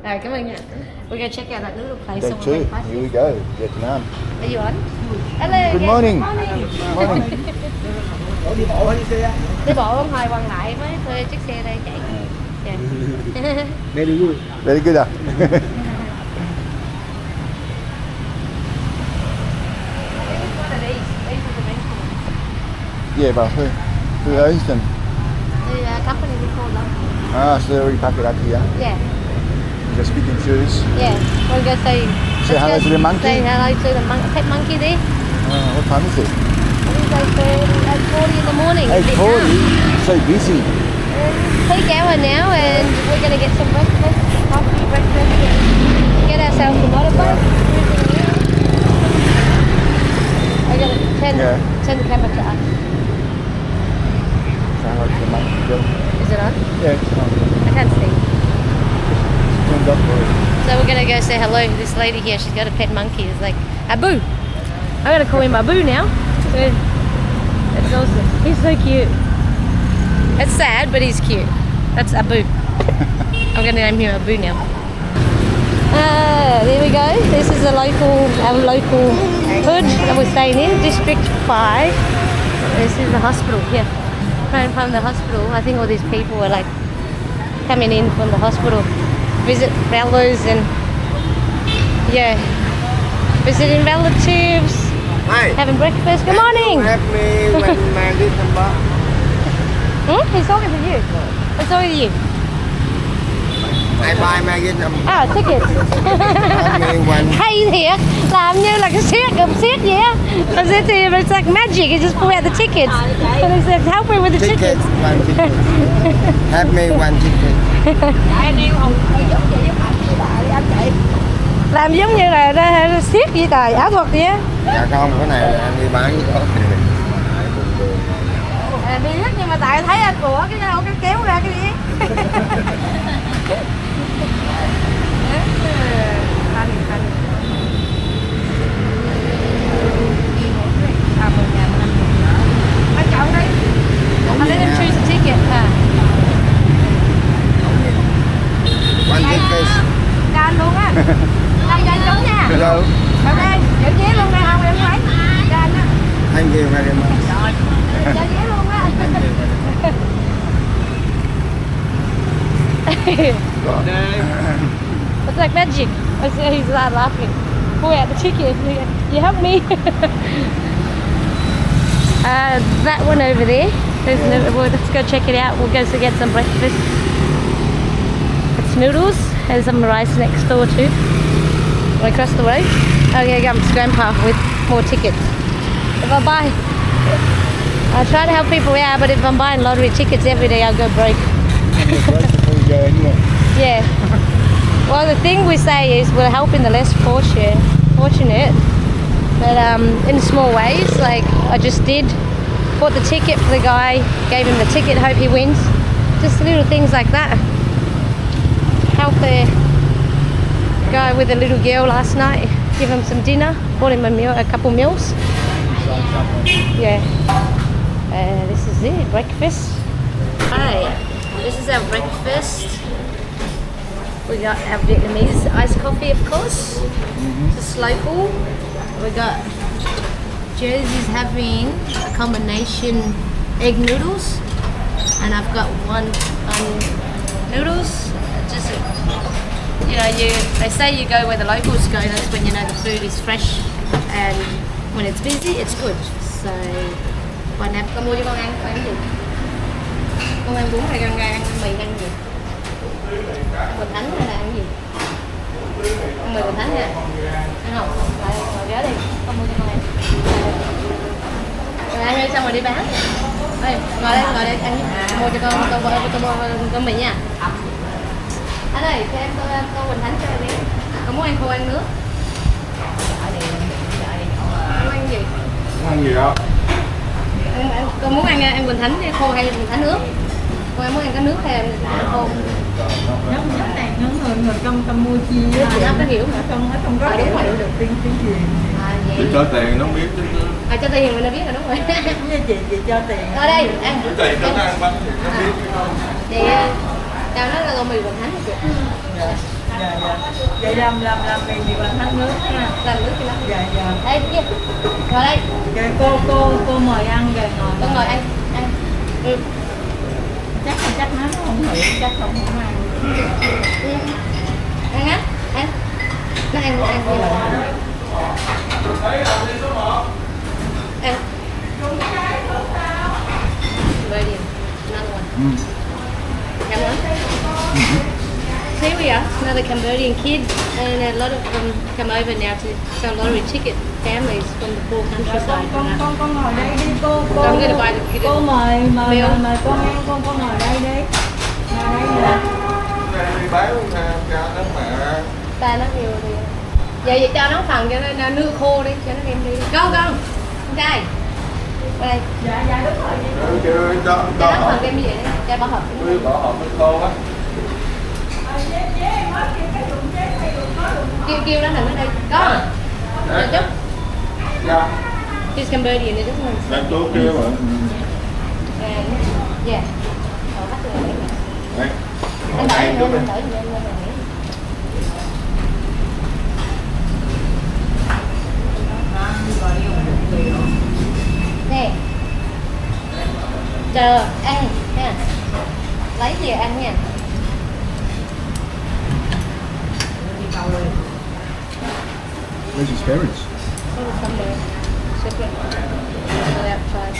Rồi, cảm ơn nha. We're gonna check out that noodle place. That's true. Here we go, Vietnam. Are you on? Hello. Good morning. Morning. Đi bộ hay đi xe? Đi bộ không hồi quăng lại mới thuê chiếc xe đây chạy. Very good. Very good. What are these? These are the main ones. Yeah, but who owns them? The company we call them. Ah, so they already pack it up here. Yeah. Just speaking shoes. Yeah. We'll go say. Say hello to the monkey. Say hello to the pet monkey there. What time is it? I think it's 8:40 in the morning. 8:40. So busy. Peak hour now, and we're going to get some breakfast, coffee, breakfast, and get ourselves a motorbike. I got to turn the camera to us. Sound like the monkey girl. Is it on? Yeah, it's on. I can't see. Turned up for it. So we're going to go say hello to this lady here. She's got a pet monkey. It's like Abu. I'm going to call him Abu now. That's awesome. He's so cute. It's sad, but he's cute. That's Abu. I'm going to name him Abu now. There we go. This is our local hood that we're staying in, District 5. This is the hospital here. From the hospital, I think all these people are like coming in from the hospital, visit relatives and visiting relatives, having breakfast. Good morning. Help me when my little boy. He's talking to you. He's talking to you. I buy my little Ah, tickets. Hay thiệt, làm như là cái siết vậy á. It's like magic. You just pull out the tickets. And he said, help me with the tickets. One ticket. Help me one ticket. Làm giống như là siết vậy trời, ảo thuật vậy á. Dạ không, cái này là anh đi bán với con. Đi rất nhưng mà tại thấy của cái đâu cái kéo ra cái gì. Chọn đi. Let them choose a ticket. One ticket. Cho anh luôn á. Anh cho anh trúng nha. Hello. Ở đây, giữ vé luôn đây không em thấy. Cho anh á. Thank you very much. Cho vé luôn á. It's like magic. I see he's laughing. Pull out the ticket. You help me. That one over there. Let's go check it out. We'll go to get some breakfast. It's noodles and some rice next door too. Right across the road. Oh yeah, comes Grandpa with more tickets. If I try to help people out, but if I'm buying lottery tickets every day, I'll go broke. Yeah. Well, the thing we say is we're helping the less fortunate, but in small ways. Like I just did, bought the ticket for the guy, gave him the ticket, hope he wins. Just little things like that. Help the guy with a little girl last night, give him some dinner, bought him a couple meals. Yeah. This is it, breakfast. Hi, this is our breakfast. We got our Vietnamese iced coffee, of course. Just local. We got Josie's having a combination egg noodles, and I've got one noodles. Just they say you go where the locals go. That's when you know the food is fresh, and when it's busy, it's good. So, con mua cho con ăn gì? Con ăn bún hay con ăn mì hay ăn gì? Bình Thánh hay là ăn gì? Ăn mì Bình Thánh nha. Ăn không? Rồi ghé đi, con mua cho con ăn. Rồi ăn xong rồi đi bán. Đây, ngồi đây ăn. Mua cho con mì nha. Anh ơi, cho em tô Bình Thánh cho em đi. Con muốn ăn khô ăn nước? Con ăn gì? Ăn gì đó? Con muốn ăn Bình Thánh khô hay Bình Thánh nước? Con em muốn ăn cái nước hay ăn khô? Nó này nó người trong mua chia Nó có hiểu hả? Không có hiểu được tiếng truyền. Vậy. Cho tiền nó biết chứ. Cho tiền mình nó biết rồi đúng rồi. Chị cho tiền. Ở đây ăn. Tiền nó ăn bánh nó biết. Chị chào nó là mì Bình Thánh chị. dạ. Vậy làm mì bằng thắng nước nha. Làm nước cho nó. Dạ dạ. Đây kia. Ngồi đây. Dạ, cô mời ăn kìa ngồi. Con ngồi ăn. Ừ. Chắc nó không hiểu, chắc không ăn. Ừ. Ăn á. Ăn. Nó ăn gì mà. Ăn. Rồi đi. Another one. Come on. Here we are, another Cambodian kid, and a lot of them come over now to sell lottery ticket families from the poor countryside. Con ngồi đây đi cô. I'm gonna buy the Cô mời meal. con ăn, con ngồi đây đi. Ngồi đây nè. Đi bán cho nó mẹ. Ta nó nhiều thì vậy cho nó phần cho nó nước khô đi cho nó đem đi. Con trai qua đây. Dạ đúng rồi. Cho Cho nó phần đem như vậy đi, cho bỏ hộp. bỏ hộp nó khô á. Kêu nó thằng nó đây. Có. Được chút. Dạ. He's Cambodian, he doesn't understand. Đang tốt kia mà. And yeah. Bắt được đấy. Đấy. Anh đợi nữa, anh đợi nữa. Nè. Chờ ăn nha. Lấy gì ăn nha. Where's his parents? Somewhere separate. Outside.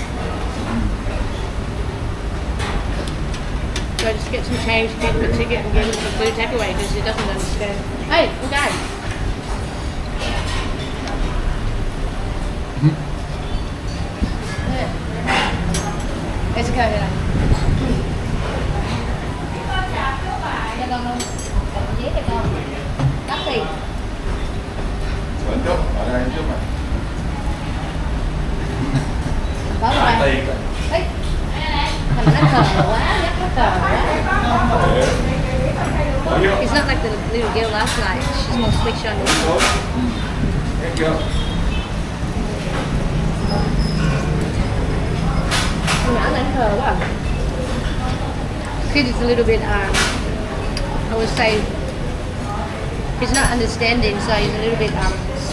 So just get some change, get the ticket and give him some food takeaway because he doesn't understand. Hey, okay. It's okay here. Cho con không? Vé cho con. Đắt tiền. Ở trước, ở đây trước mà. Có rồi. Tiền. Ê, thằng nó cờ quá, nhắc nó cờ quá. It's not like the little girl last night. She's more switched on. Nghe chưa? Con nhỏ này nó cờ quá. Kid is a little bit, I would say, he's not understanding, so he's a little bit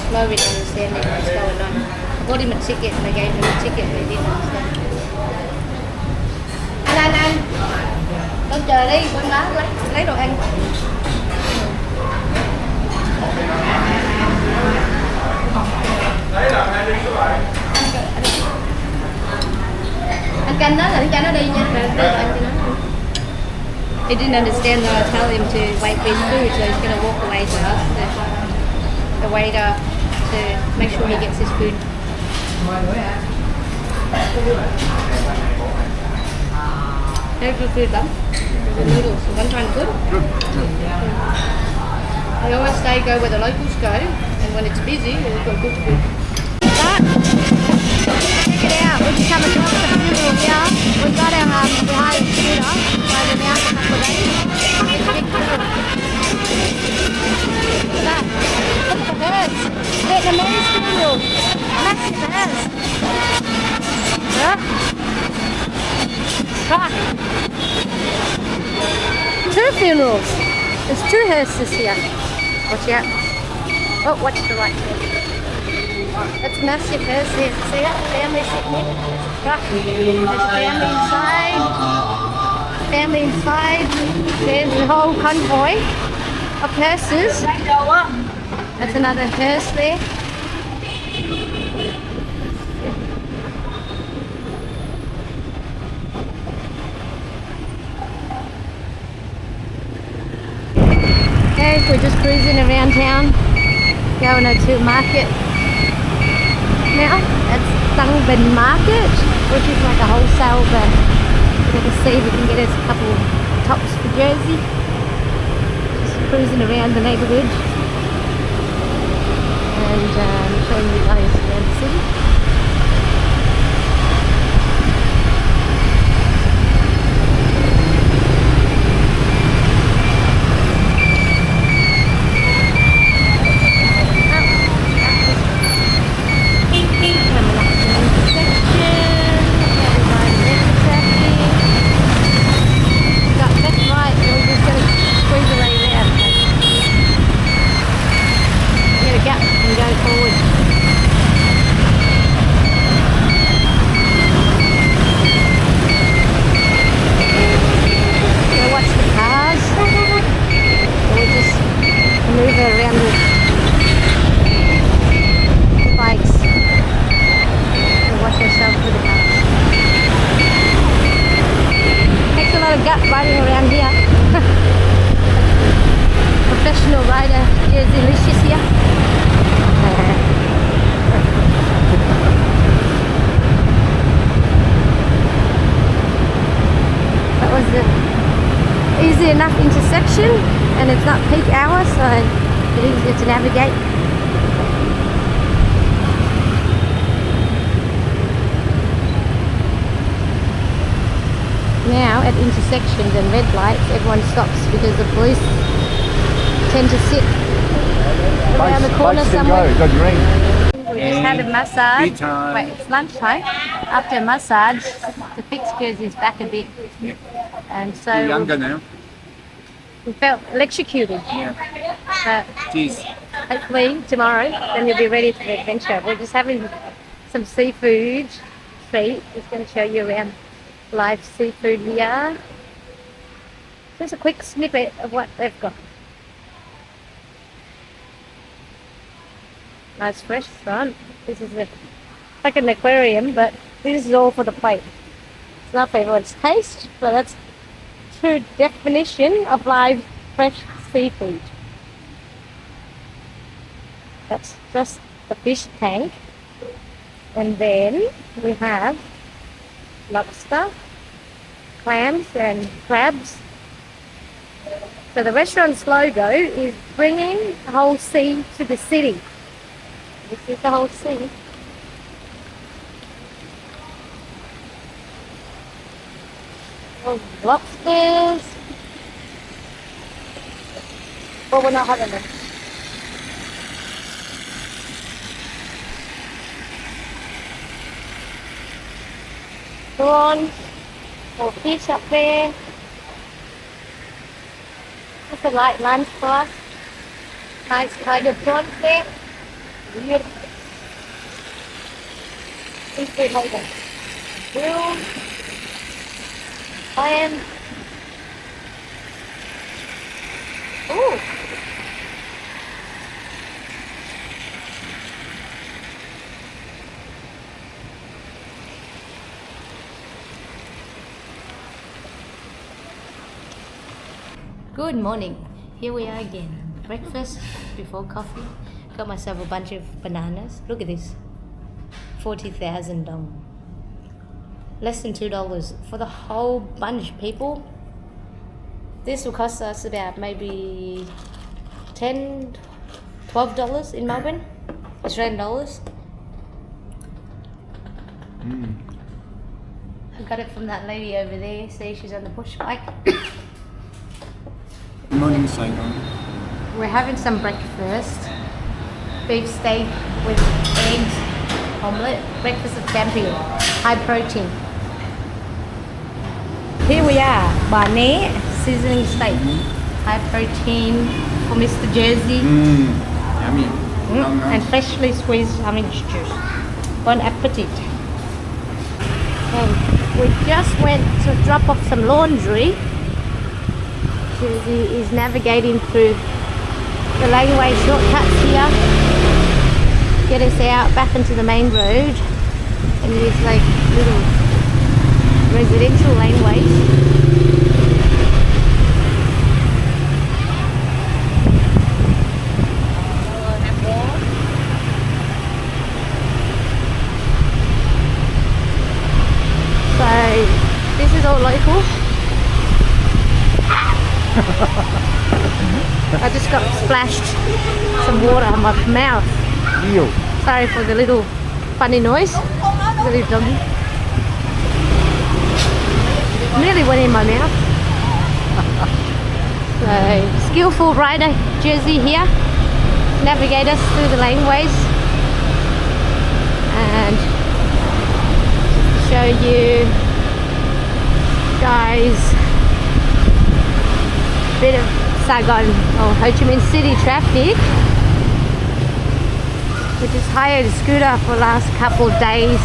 slow in understanding what's going on. I bought him a ticket and I gave him a ticket but he didn't understand. Anh, con chờ đi, con đó lấy đồ ăn. Đấy là 20 số bạn. Anh canh đó là anh cho nó đi nha, rồi đưa ăn cho nó. He didn't understand, I tell him to wait for his food, so he's going to walk away to us, the waiter, to make sure he gets his food. Here's the food, lắm. The noodles, one kind of good. I always say go where the locals go, and when it's busy, we've got good food. Check it out, we've come across the funeral here. We've got our behind the scooter, driving out a couple of days. It's a big funeral. Look at that. Look at the hearse. Vietnamese funeral. Massive hearse. Yeah? Truck. 2 funerals. There's 2 hearses here. Watch out. Oh, watch the right here. That's massive hearse here. See that? Family sitting here. Truck. There's family inside. Family inside. There's the whole convoy of hearses. That's another hearse there. Okay, we're just cruising around town, going to market now. That's Dang Market, which is like a wholesale, but we're going to see if we can get us a couple tops for Jersey. Just cruising around the neighbourhood and showing you guys around the city. and it's not peak hour, so it's easier to navigate. Now at intersections and red lights, everyone stops because the police tend to sit around the corner somewhere. Go green. We just had a massage. Tea time. Wait, it's lunchtime. After a massage, the fixtures is back a bit, and so You're younger now. we felt electrocuted. But Jeez. hopefully tomorrow, then you'll be ready for the adventure. We're just having some seafood treat. Just going to show you around live seafood here. Just a quick snippet of what they've got. Nice fresh front. This is like an aquarium, but this is all for the plate. It's not for everyone's taste, but that's true definition of live fresh seafood. That's just the fish tank. And then we have lobster, clams and crabs. So the restaurant's logo is bringing the whole sea to the city. This is the whole sea. Oh, lobsters. But we're not having them. Prawn or fish up there. Just a light lunch for us. Nice kind of prawns there. Beautiful. Seafood later. Grilled. Clam. Ooh. Good morning. Here we are again. Breakfast before coffee. Got myself a bunch of bananas. Look at this. 40,000 dong. Less than $2 for the whole bunch, people. This will cost us about maybe $10, $12 in Melbourne. Australian dollars. I got it from that lady over there. See, she's on the push bike. Good morning, Saigon. We're having some breakfast. Beef steak with eggs, omelette, breakfast of champion, high protein. Here we are, barnet, sizzling steak, high protein for Mr. Jersey, Yummy. and freshly squeezed orange juice. Bon appetit. And we just went to drop off some laundry. Jersey is navigating through the laneway shortcuts here. Get us out back into the main road, and these like little residential laneways. So this is all local. I just got splashed some water on my mouth. Ew. Sorry for the little funny noise. The little doggy. Nearly went in my mouth. So, skillful rider Jersey here. Navigate us through the laneways. And show you guys a bit of Saigon or Ho Chi Minh City traffic. We just hired a scooter for the last couple of days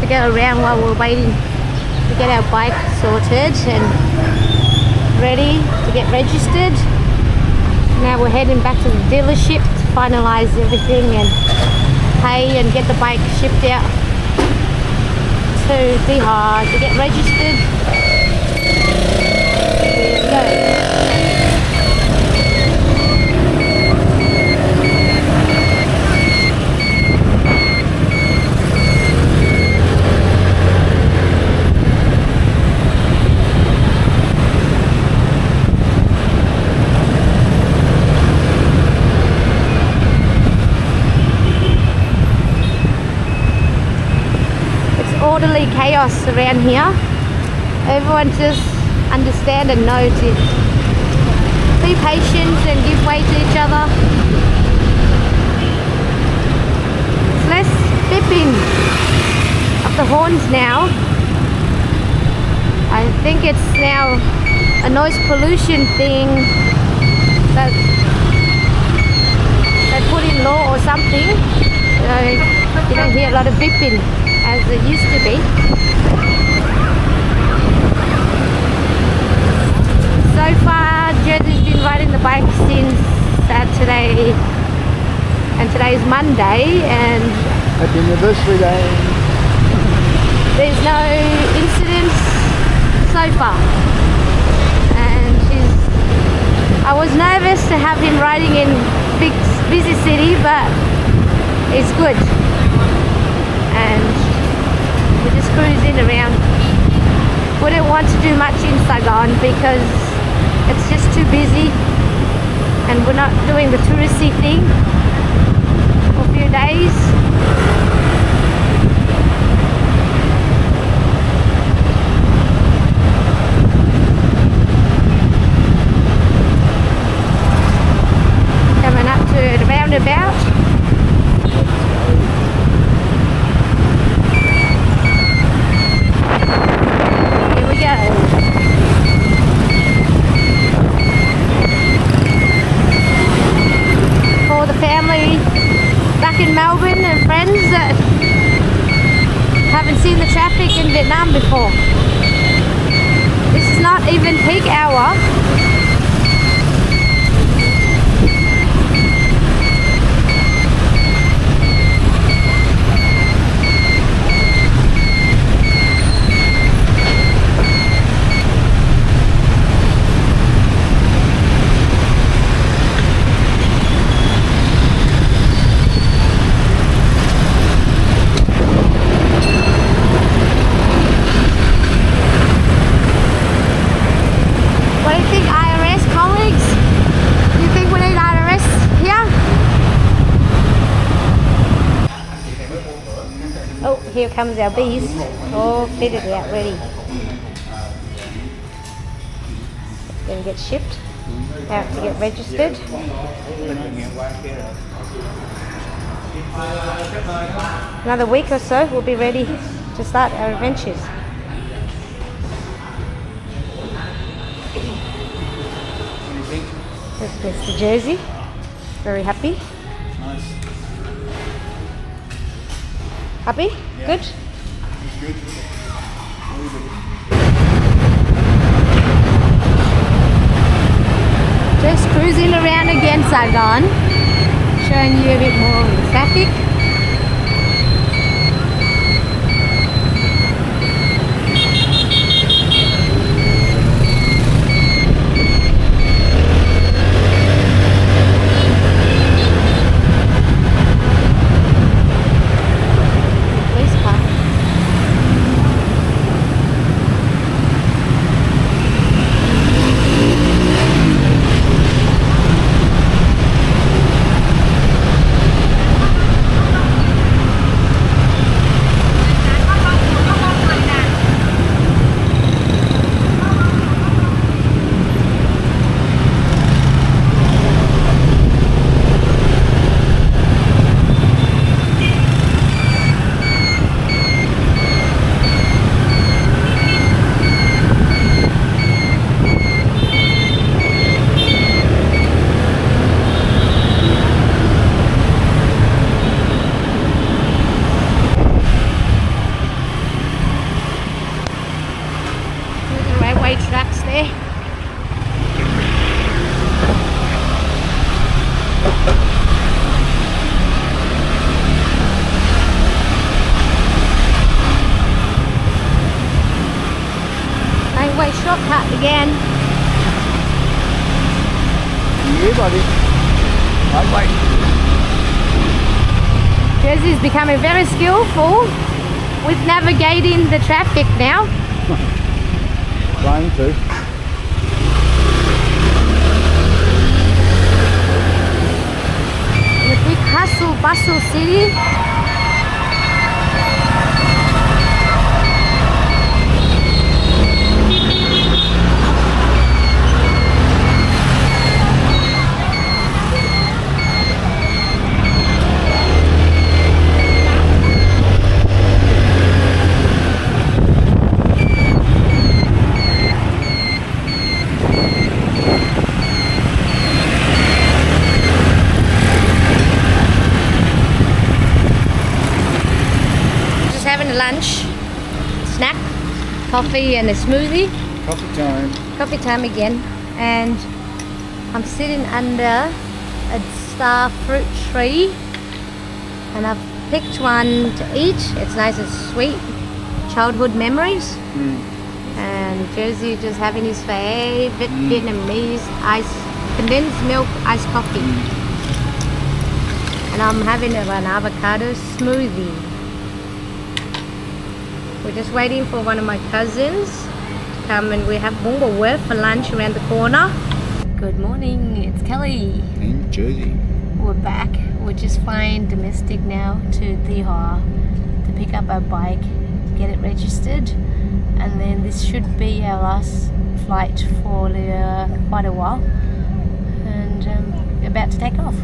to get around while we're waiting to get our bike sorted and ready to get registered. Now we're heading back to the dealership to finalise everything and pay and get the bike shipped out to Tuy Hòa to get registered. Here we go. chaos around here. Everyone just understand and know to be patient and give way to each other. It's less beeping of the horns now. I think it's now a noise pollution thing that they put in law or something. So you don't hear a lot of beeping as it used to be. So far, Jersey's been riding the bike since Saturday, and today is Monday, and Happy anniversary day. there's no incidents so far. And I was nervous to have him riding in big busy city, but it's good. And we're just cruising around. Wouldn't want to do much in Saigon because it's just too busy, and we're not doing the touristy thing for a few days. Coming up to the roundabout. Here we go. For the family back in Melbourne and friends that haven't seen the traffic in Vietnam before. This is not even peak hour. What do you think, IRS colleagues? Do you think we need IRS here? Oh, here comes our bees. All fitted out, ready. Gonna get shipped. Have to get registered. Another week or so, we'll be ready to start our adventures. This is Mr. Jersey, very happy. Nice. Happy? Yeah. Good? Good. Just cruising around again, Saigon, showing you a bit more of the traffic. Police car. Railway tracks there. Railway shortcut again. Yeah, buddy. Right, wait. Jersey's becoming very skillful with navigating the traffic now. Trying to. In a big hustle bustle city. lunch, snack, coffee and a smoothie. Coffee time. Coffee time again. And I'm sitting under a star fruit tree. And I've picked one to eat. It's nice and sweet. Childhood memories. And Jersey just having his favorite Vietnamese condensed milk iced coffee. And I'm having an avocado smoothie. We're just waiting for one of my cousins to come, and we have bún bò Huế for lunch around the corner. Good morning, it's Kelly. In Jersey. We're back. We're just flying domestic now to Tuy Hòa to pick up our bike, get it registered, and then this should be our last flight for quite a while, and about to take off.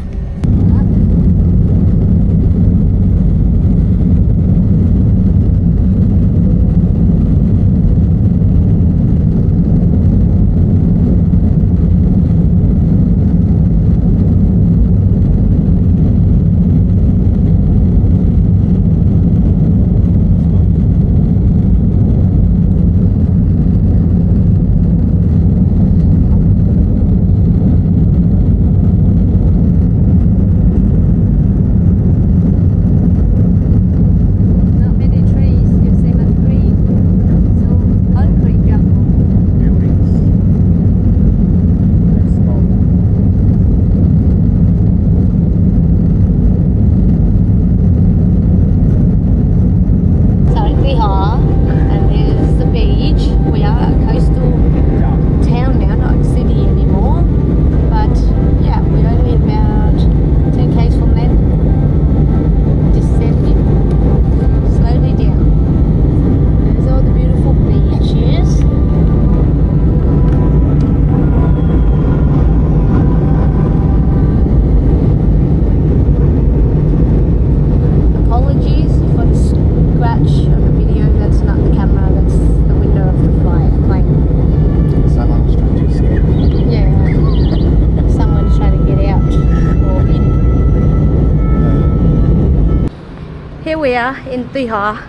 Here we are in Tuy Hòa.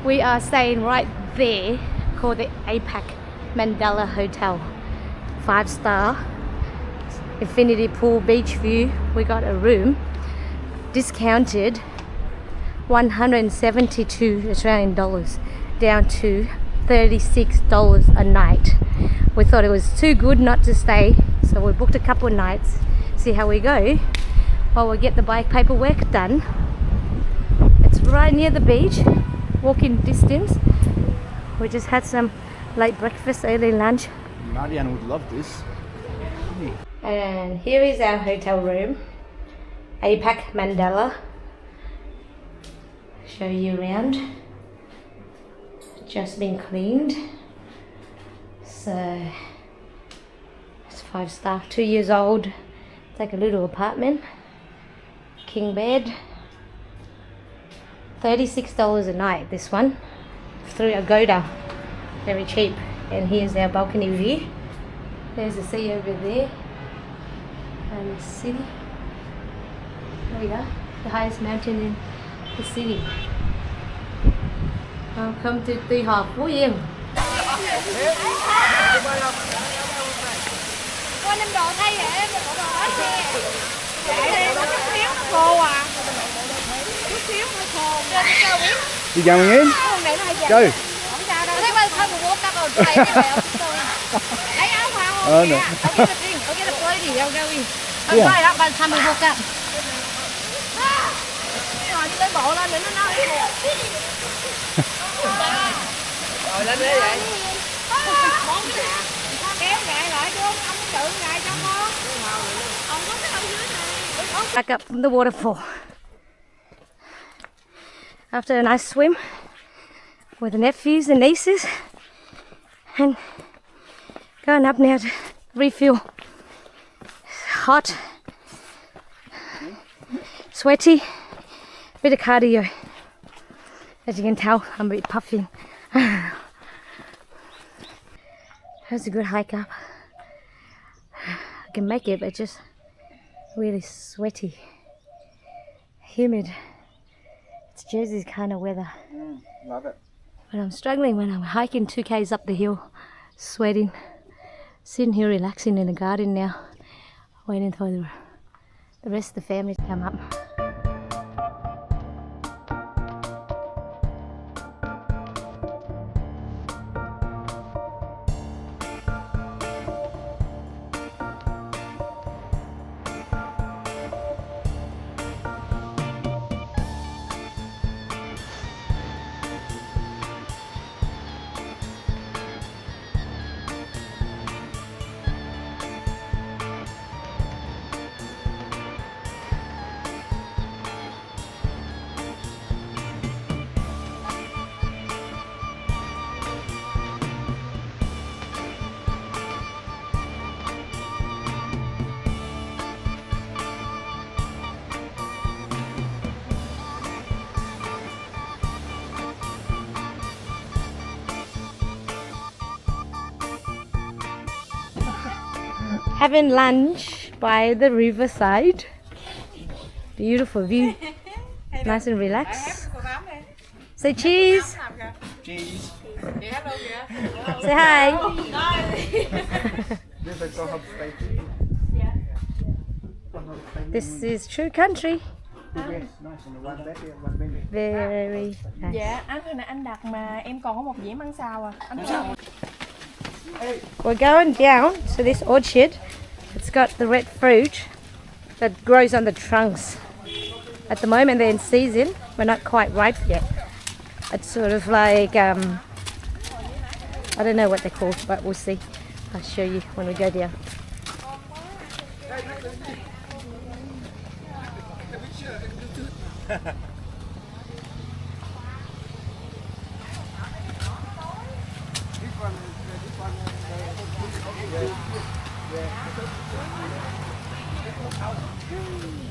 We are staying right there, called the APAC Mandela Hotel. 5-star, infinity pool, beach view. We got a room, discounted 172 Australian dollars, down to $36 a night. We thought it was too good not to stay, so we booked a couple of nights, see how we go, while we get the bike paperwork done. It's right near the beach, walking distance. We just had some late breakfast, early lunch. Marianne would love this. And here is our hotel room, APAC Mandela. Show you around. Just been cleaned. So it's 5-star, 2 years old. It's like a little apartment. King bed. $36 a night, this one, through Agoda. Very cheap. And here's our balcony view. There's the sea over there. And the city. There we go. The highest mountain in the city. Welcome to Tuy Hòa Phú Yên. Con em đồ thay vậy em đồ hết xe. Chạy đi, nó chút xíu nó khô à. Chút xíu nó khô. Trên cái cao biết. Đi chào mừng em. Chơi. Không sao đâu. Thấy bao thân một bộ cắt rồi chạy cái bèo. Lấy áo phao không? I'll get a plate here, Gary. I'm sorry, that by the time we woke up. Rồi đi tới bộ lên để nó nói. Rồi lên đi vậy. Món cái nè. Kéo ngại lại chứ ông tự ngại cho con. Ông có cái ông dưới này. Back up from the waterfall. After a nice swim with the nephews and nieces, and going up now to refuel. It's hot, sweaty, bit of cardio. As you can tell, I'm a bit puffing. That's a good hike up. I can make it, but just really sweaty, humid. It's Jersey's kind of weather. Love it. But I'm struggling when I'm hiking 2k's up the hill, sweating. Sitting here relaxing in the garden now, waiting for the rest of the family to come up. Having lunch by the riverside. Beautiful view. Nice and relaxed. Say cheese. Cheese. Say hi. This is true country. Very nice. Dạ, ăn hồi nãy anh đặt mà em còn có một dĩa măng xào à. Anh sao? We're going down to this orchard. It's got the red fruit that grows on the trunks. At the moment they're in season, but not quite ripe yet. It's sort of like, I don't know what they're called, but we'll see. I'll show you when we go down.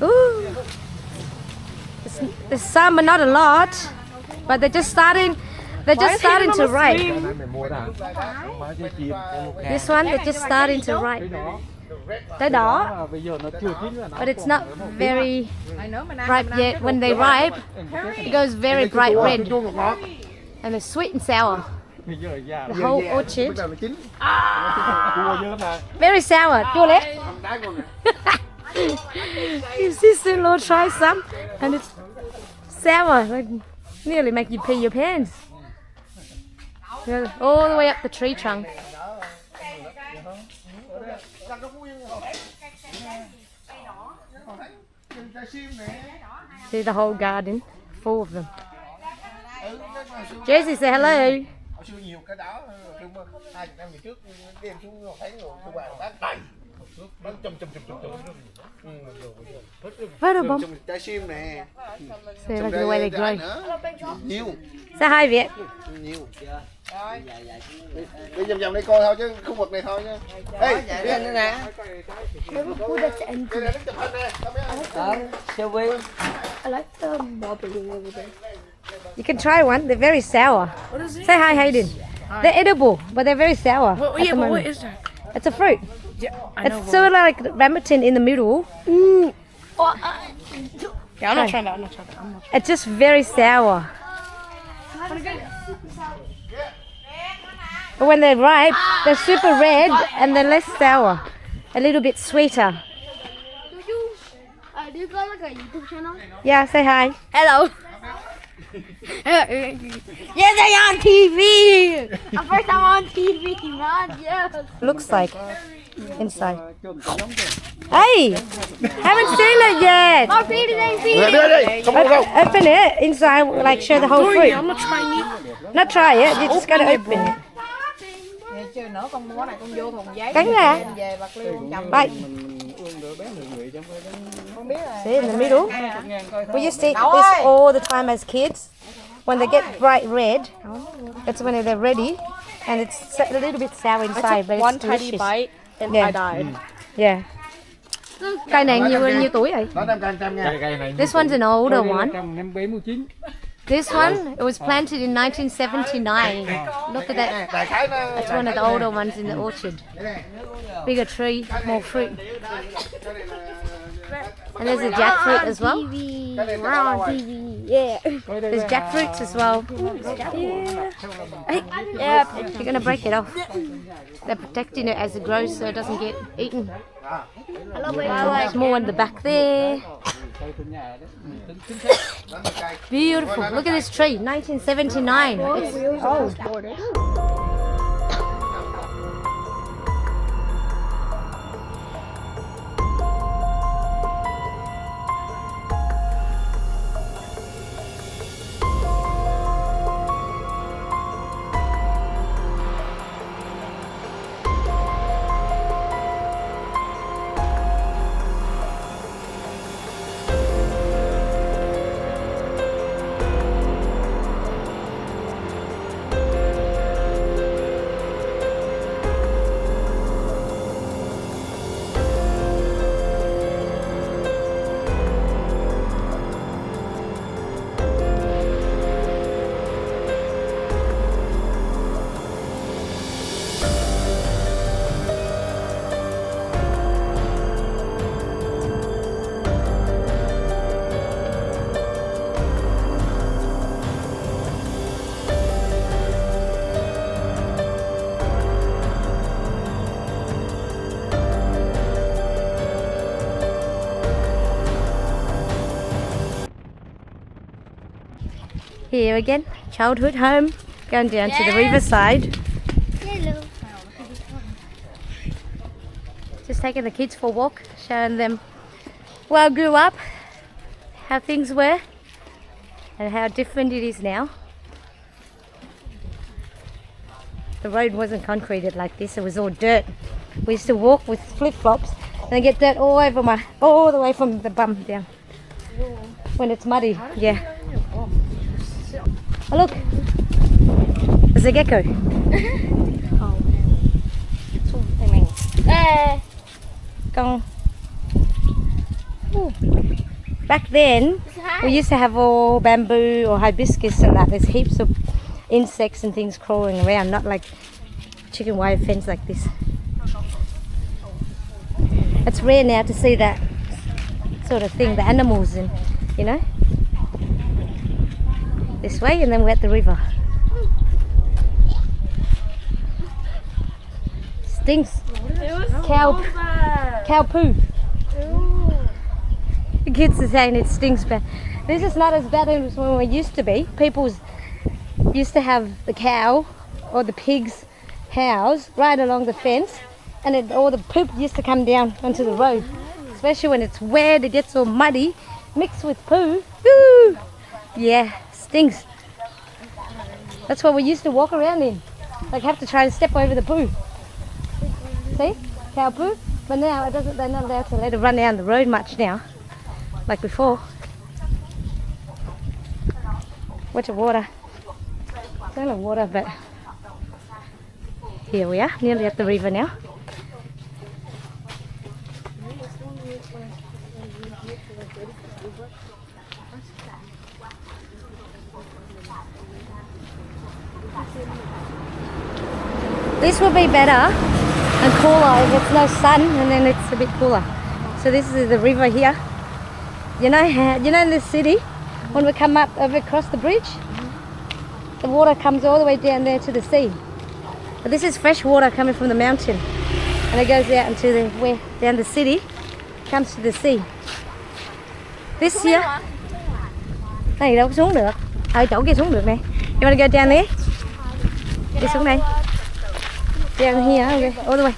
Ooh. There's some, but not a lot. But they're just starting. They're just starting to ripe. This one, they're just starting to ripe. Trái đỏ. But it's not very ripe yet. When they ripe, it goes very bright red, and it's sweet and sour. The whole orchard. Very sour. Chua lét. Your sister-in-law tried some, and it's sour. Like, nearly make you pee your pants. All the way up the tree trunk. See the whole garden, full of them. Jesse, say hello. Photo bomb. Trái sim nè. See like the way they grow. Nhiều. Say hi Việt. Nhiều. Đi vòng vòng đây coi thôi chứ khu vực này thôi nha. Ê, đi anh nè. You can try one. They're very sour. Say hi, Hayden. They're edible, but they're very sour. What is that? It's a fruit. Yeah, It's sort of like rambutan in the middle. Yeah, I'm not trying that. It's just very sour. But when they're ripe, they're super red and they're less sour. A little bit sweeter. Do you got like a YouTube channel? Yeah, say hi. Hello. Yes, I'm on TV. First I'm on TV, man. Yes. Looks like inside. Hey, haven't seen it yet. My baby ain't seen Đưa đi, không đâu. Open it inside, like show the whole fruit. I'm not trying it. Not try it. You just gotta open it. Chứ nữa con mua này con vô thùng giấy. Cắn ra. Về Bạc Liêu con chồng. Bite. Con biết rồi. See in the middle. We used to eat this all the time as kids. When they get bright red, that's when they're ready, and it's a little bit sour inside, but it's delicious. and Yeah. I died. Yeah. Cây này nhiêu tuổi rồi? Nó 500 nha. This one's an older one. 19. This one, it was planted in 1979. Look at that. Đại khái nó It's one of the older ones in the orchard. Bigger tree, more fruit. And there's a jackfruit as well. TV. We're on TV. Yeah. There's jackfruits as well. Yeah. Hey, yeah, you're gonna break it off. They're protecting it as it grows so it doesn't get eaten. There's more in the back there. Beautiful. Look at this tree, 1979. It's old. Here again, childhood home, going down to the riverside. Hello. Just taking the kids for a walk, showing them where I grew up, how things were, and how different it is now. The road wasn't concreted like this, it was all dirt. We used to walk with flip-flops and get dirt all the way from the bum down. When it's muddy, yeah. Oh look, there's a gecko. Con. Ooh. Back then, we used to have all bamboo or hibiscus and that. There's heaps of insects and things crawling around, not like chicken wire fence like this. It's rare now to see that sort of thing, the animals and, you know. This way and then we're at the river. Stinks. Cow poo. The kids are saying it stinks, but this is not as bad as when we used to be. People used to have the cow or the pig's house right along the fence, and all the poop used to come down onto the road. Especially when it's wet, it gets all muddy, mixed with poo. Woo! Yeah. Stinks. That's what we used to walk around in. Like have to try and step over the poo. See? Cow poo. But now they're not allowed to let it run down the road much now. Like before. Watch the water. It's not water, but here we are, nearly at the river now. This will be better and cooler if it's no sun, and then it's a bit cooler. So this is the river here. You know in the city, when we come up over across the bridge, the water comes all the way down there to the sea. But this is fresh water coming from the mountain, and it goes out into down the city, comes to the sea. This here, này đâu có xuống được. Ở chỗ kia xuống được nè. You wanna go down there? Đi xuống đây. Down here, okay, all the way.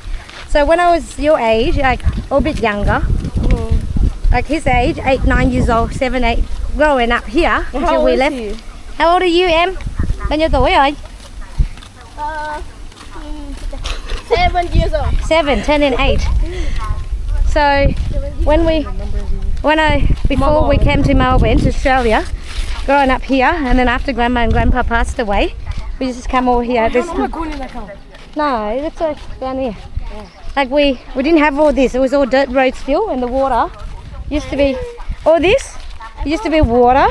So when I was your age, like a bit younger, like his age, 8, 9 years old, 7, 8, growing up here until we left. How old are you, em? Bao nhiêu tuổi rồi? 7 years old. 7, 10 and 8. So before we came to Melbourne, to Australia, growing up here, and then after Grandma and Grandpa passed away, we just come over here. No, it's down here. Like we didn't have all this. It was all dirt road still, and the water used to be all this. It used to be water,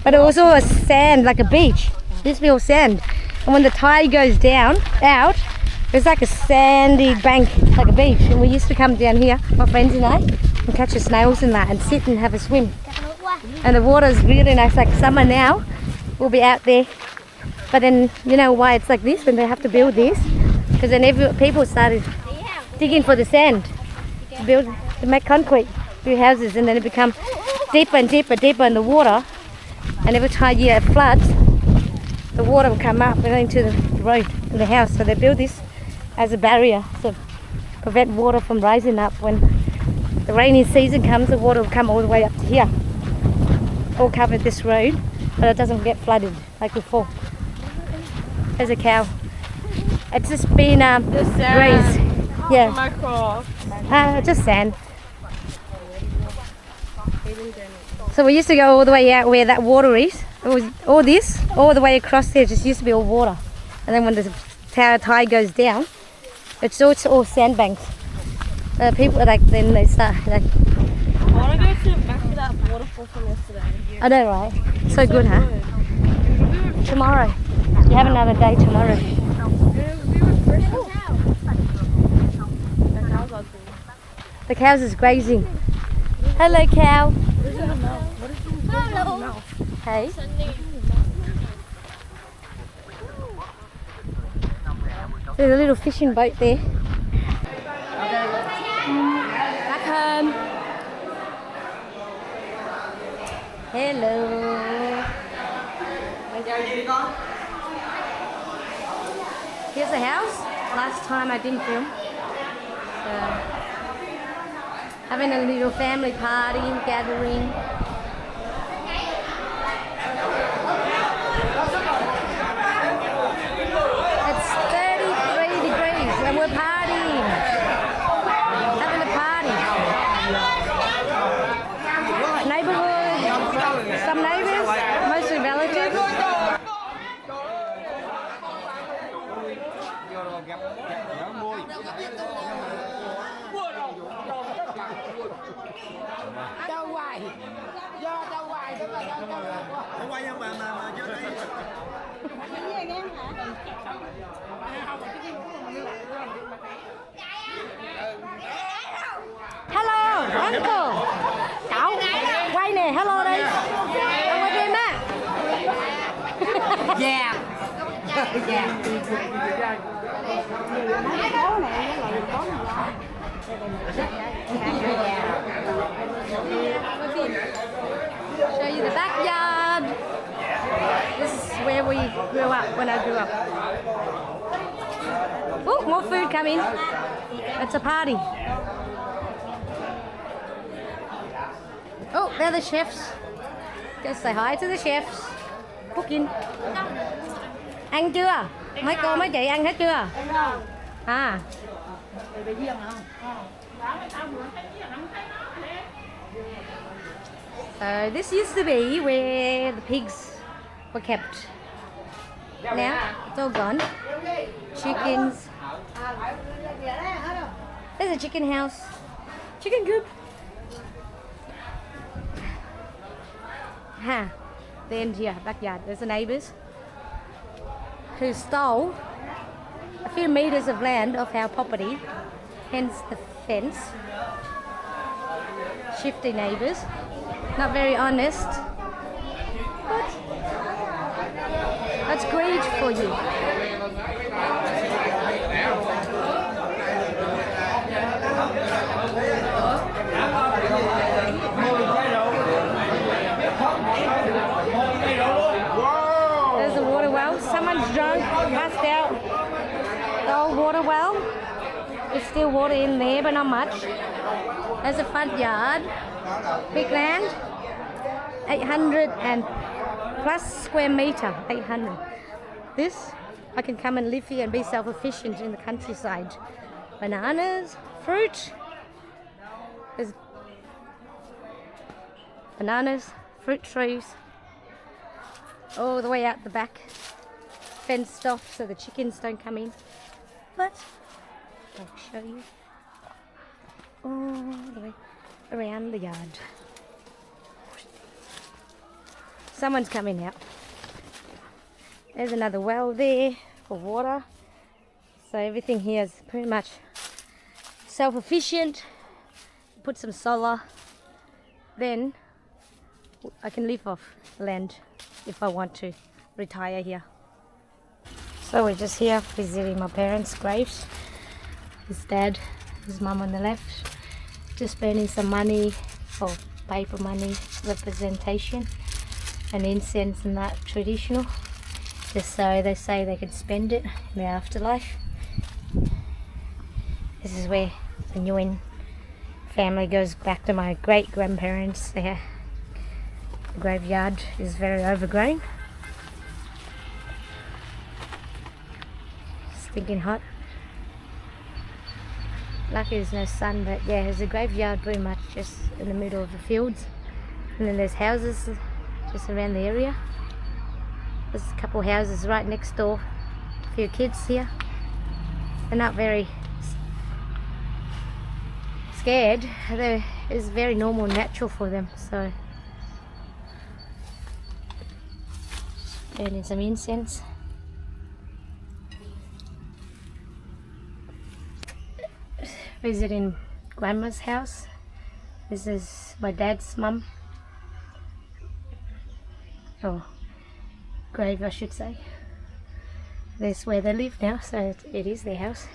but it was all sand, like a beach. It used to be all sand. And when the tide goes out, it's like a sandy bank, like a beach. And we used to come down here, my friends and I, and catch the snails and that, and sit and have a swim. And the water is really nice. Like summer now, we'll be out there. But then you know why it's like this when they have to build this? Because then people started digging for the sand to make concrete, build houses, and then it becomes deeper and deeper in the water. And every time you have floods, the water will come up and into the road and the house. So they build this as a barrier to prevent water from rising up. When the rainy season comes, the water will come all the way up to here, all cover this road, but it doesn't get flooded like before. There's a cow. It's just been raised. Yeah. Just sand. So we used to go all the way out where that water is. It was all this, all the way across there just used to be all water. And then when the tide goes down, it's all sandbanks. People like then they start like. I want to go back to that waterfall from yesterday. I know, right? So good, huh? Tomorrow. You have another day tomorrow. The cows is grazing. Hello, cow. Hello. Hey. There's a little fishing boat there. Back home. Hello. Here's the house. Last time I didn't film. So, having a little family party, gathering. It's 33 degrees and we're partying. Having a party. Neighborhood, some neighbors, mostly relatives. Hello, uncle. Cậu, quay nè, hello đi. Ông quay phim á. Yeah. Show you the backyard. This is where we grew up when I grew up. Oh, more food coming. It's a party. Oh, they're the chefs. Go say hi to the chefs. Cooking. Ăn chưa? Mấy cô mấy chị ăn hết chưa? À. So this used to be where the pigs were kept. Now it's all gone. Chickens. There's a chicken house. Chicken coop. The end here, backyard. There's the neighbours who stole a few meters of land off our property, hence the fence. Shifty neighbours, not very honest, but that's greed for you. There's a water well. Someone's drunk, passed out. The old water well. There's still water in there, but not much. There's a front yard. Big land. 800 and plus square meter. 800. This, I can come and live here and be self-efficient in the countryside. Bananas, fruit. There's bananas, fruit trees. All the way out the back, fenced off so the chickens don't come in. But I'll show you all the way around the yard. Someone's coming out. There's another well there for water. So everything here is pretty much self-efficient. Put some solar, then I can live off land if I want to retire here. So we're just here visiting my parents' graves. His dad, his mum on the left, just burning some money, or paper money representation, and incense and that traditional, just so they say they can spend it in the afterlife. This is where the Nguyen family goes back to my great grandparents. The graveyard is very overgrown. Stinking hot. Lucky there's no sun, but yeah, there's a graveyard pretty much just in the middle of the fields, and then there's houses just around the area. There's a couple houses right next door. A few kids here. They're not very scared. It's very normal, natural for them. So burning some incense. Visiting grandma's house. This is my dad's mum. Oh, grave I should say. This is where they live now, so it is their house.